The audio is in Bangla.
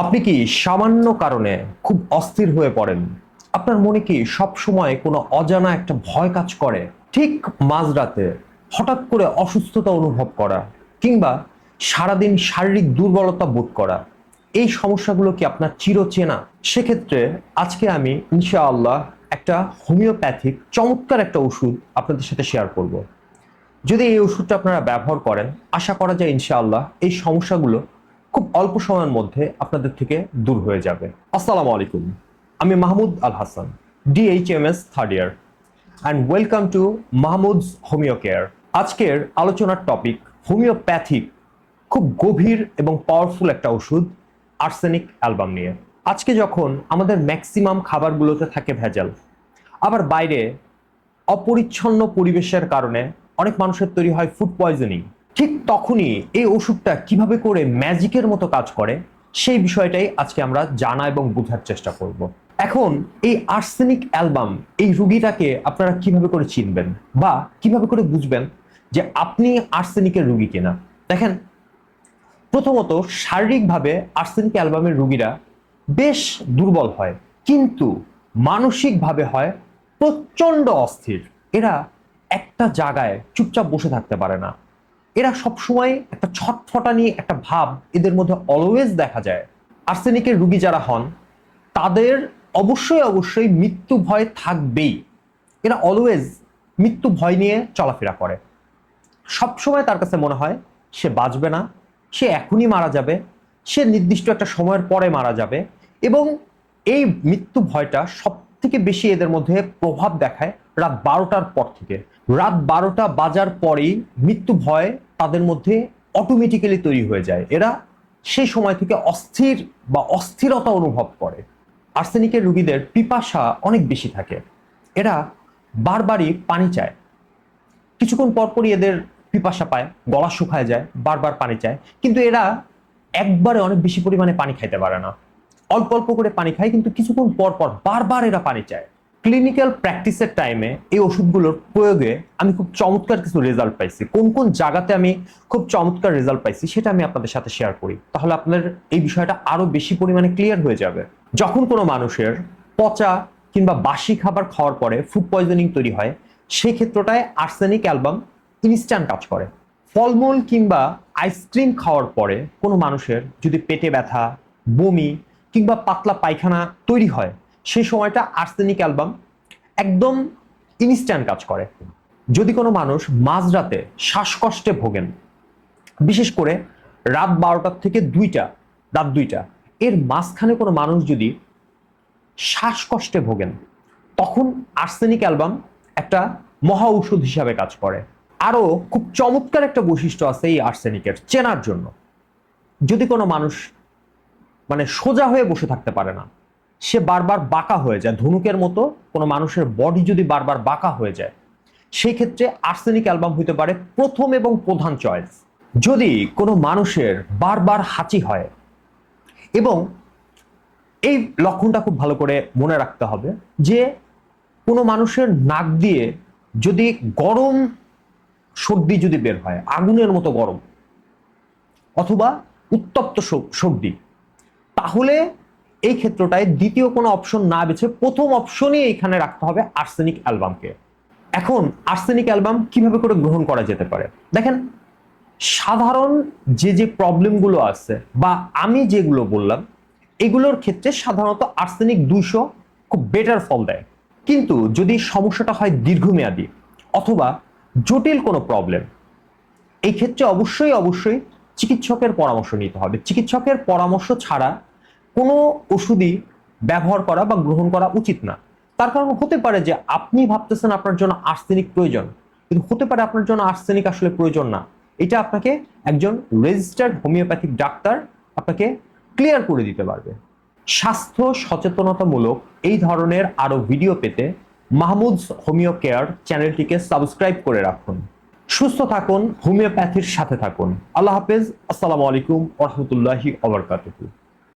আপনি কি সামান্য কারণে খুব অস্থির হয়ে পড়েন? আপনার মনে কি সব সময় কোনো অজানা একটা ভয় কাজ করে? ঠিক মাঝরাতে হঠাৎ করে অসুস্থতা অনুভব করা কিংবা সারাদিন শারীরিক দুর্বলতা বোধ করা, এই সমস্যাগুলো কি আপনার চিরচেনা? সেক্ষেত্রে আজকে আমি ইনশাআল্লাহ একটা হোমিওপ্যাথিক চমৎকার একটা ওষুধ আপনাদের সাথে শেয়ার করব। যদি এই ওষুধটা আপনারা ব্যবহার করেন, আশা করা যায় ইনশাআল্লাহ এই সমস্যাগুলো খুব অল্প সময়ের মধ্যে আপনাদের থেকে দূর হয়ে যাবে। আসসালামু আলাইকুম, আমি Mahmud Al Hasan, DHMS third year, and welcome to Mahmud's homeo care. আজকের আলোচনার টপিক হোমিওপ্যাথিক খুব গভীর এবং পাওয়ারফুল একটা ওষুধ আর্সেনিক অ্যালবাম নিয়ে। আজকে যখন আমাদের ম্যাক্সিমাম খাবারগুলোতে থাকে ভেজাল, আবার বাইরে অপরিচ্ছন্ন পরিবেশের কারণে অনেক মানুষের তৈরি হয় ফুড পয়জনিং, ঠিক তখনই এই ওষুধটা কিভাবে করে ম্যাজিকের মতো কাজ করে সেই বিষয়টাই আজকে আমরা জানা এবং বোঝার চেষ্টা করব। এখন এই আর্সেনিক অ্যালবাম, এই রুগীটাকে আপনারা কিভাবে করে চিনবেন বা কিভাবে করে বুঝবেন যে আপনি আর্সেনিকের রুগী কিনা? দেখেন, প্রথমত শারীরিকভাবে আর্সেনিক অ্যালবামের রুগীরা বেশ দুর্বল হয়, কিন্তু মানসিকভাবে হয় প্রচন্ড অস্থির। এরা একটা জায়গায় চুপচাপ বসে থাকতে পারে না। এরা সবসময় একটা ছটফটানি একটা ভাব এদের মধ্যে অলওয়েজ দেখা যায়। আর্সেনিকের রুগী যারা হন তাদের অবশ্যই অবশ্যই মৃত্যু ভয় থাকবেই। এরা অলওয়েজ মৃত্যু ভয় নিয়ে চলাফেরা করে। সবসময় তার কাছে মনে হয় সে বাঁচবে না, সে এখনই মারা যাবে, সে নির্দিষ্ট একটা সময়ের পরে মারা যাবে। এবং এই মৃত্যু ভয়টা সব থেকে বেশি এদের মধ্যে প্রভাব দেখায় রাত 12টার পর থেকে। রাত 12টা বাজার পরেই মৃত্যু ভয় তাদের মধ্যে অটোমেটিক্যালি তৈরি হয়ে যায়। এরা সেই সময় থেকে অস্থির বা অস্থিরতা অনুভব করে। আর্সেনিকের রোগীদের পিপাসা অনেক বেশি থাকে। এরা বারবারই পানি চায়, কিছুক্ষণ পরপরই এদের পিপাসা পায়, গলা শুকায় যায়, বারবার পানি চায়। কিন্তু এরা একবারে অনেক বেশি পরিমাণে পানি খাইতে পারে না, অল্প অল্প করে পানি খায়, কিন্তু কিছুক্ষণ পর পর বারবার এরা পানি চায়। ক্লিনিক্যাল প্র্যাকটিসের টাইমে এই ওষুধগুলোর প্রয়োগে আমি খুব চমৎকার কিছু রেজাল্ট পাইছি। কোন কোন জায়গাতে আমি খুব চমৎকার রেজাল্ট পাইছি সেটা আমি আপনাদের সাথে শেয়ার করি, তাহলে আপনাদের এই বিষয়টা আরো বেশি পরিমাণে ক্লিয়ার হয়ে যাবে। যখন কোনো মানুষের পচা কিংবা বাসি খাবার খাওয়ার পরে ফুড পয়জনিং তৈরি হয়, সেই ক্ষেত্রটায় আর্সেনিক অ্যালবাম ইনস্ট্যান্ট কাজ করে। ফলমূল কিংবা আইসক্রিম খাওয়ার পরে কোনো মানুষের যদি পেটে ব্যথা, বমি কিংবা পাতলা পায়খানা তৈরি হয়, সেই সময়টা আর্সেনিক অ্যালবাম একদম ইনস্ট্যান্ট কাজ করে। যদি কোনো মানুষ মাঝরাতে শ্বাসকষ্টে ভোগেন, বিশেষ করে রাত 12টার থেকে রাত 2টা এর মাঝখানে কোনো মানুষ যদি শ্বাসকষ্টে ভোগেন, তখন আর্সেনিক অ্যালবাম একটা মহা ঔষধ হিসাবে কাজ করে। আরো খুব চমৎকার একটা বৈশিষ্ট্য আছে এই আর্সেনিকের চেনার জন্য। যদি কোনো মানুষ সোজা হয়ে বসে থাকতে পারে না, সে বারবার বাঁকা হয়ে যায়, ধনুকের মতো কোনো মানুষের বডি যদি বারবার বাঁকা হয়ে যায়, সেই ক্ষেত্রে আর্সেনিক অ্যালবাম হতে পারে প্রথম এবং প্রধান চয়েস। যদি কোনো মানুষের বারবার হাঁচি হয়, এবং এই লক্ষণটা খুব ভালো করে মনে রাখতে হবে যে কোনো মানুষের নাক দিয়ে যদি গরম সর্দি যদি বের হয়, আগুনের মতো গরম অথবা উত্তপ্ত সর্দি, তাহলে এই ক্ষেত্রটায় দ্বিতীয় কোনো অপশন না বেছে প্রথম অপশনই এখানে রাখতে হবে আর্সেনিক অ্যালবামকে। এখন আর্সেনিক অ্যালবাম কিভাবে করে গ্রহণ করা যেতে পারে? দেখেন, সাধারণ যে প্রবলেমগুলো আছে বা আমি যেগুলো বললাম, এগুলোর ক্ষেত্রে সাধারণত আর্সেনিক 200 খুব বেটার ফল দেয়। কিন্তু যদি সমস্যাটা হয় দীর্ঘমেয়াদী অথবা জটিল কোনো প্রবলেম, এই ক্ষেত্রে অবশ্যই অবশ্যই চিকিৎসকের পরামর্শ নিতে হবে। চিকিৎসকের পরামর্শ ছাড়া কোনো ওষুধই ব্যবহার করা বা গ্রহণ করা উচিত না। তার কারণ হতে পারে যে আপনি ভাবতেছেন আপনার জন্য আর্সেনিক প্রয়োজন, কিন্তু হতে পারে আপনার জন্য আর্সেনিক আসলে প্রয়োজন না। এটা আপনাকে একজন রেজিস্টার্ড হোমিওপ্যাথিক ডাক্তার আপনাকে ক্লিয়ার করে দিতে পারবে। স্বাস্থ্য সচেতনতামূলক এই ধরনের আরো ভিডিও পেতে মাহমুদস হোমিও কেয়ার চ্যানেলটিকে সাবস্ক্রাইব করে রাখুন। সুস্থ থাকুন, হোমিওপ্যাথির সাথে থাকুন। আল্লাহ হাফেজ। আসসালামু আলাইকুম ওয়া রাহমাতুল্লাহি ওয়া বারাকাতুহু।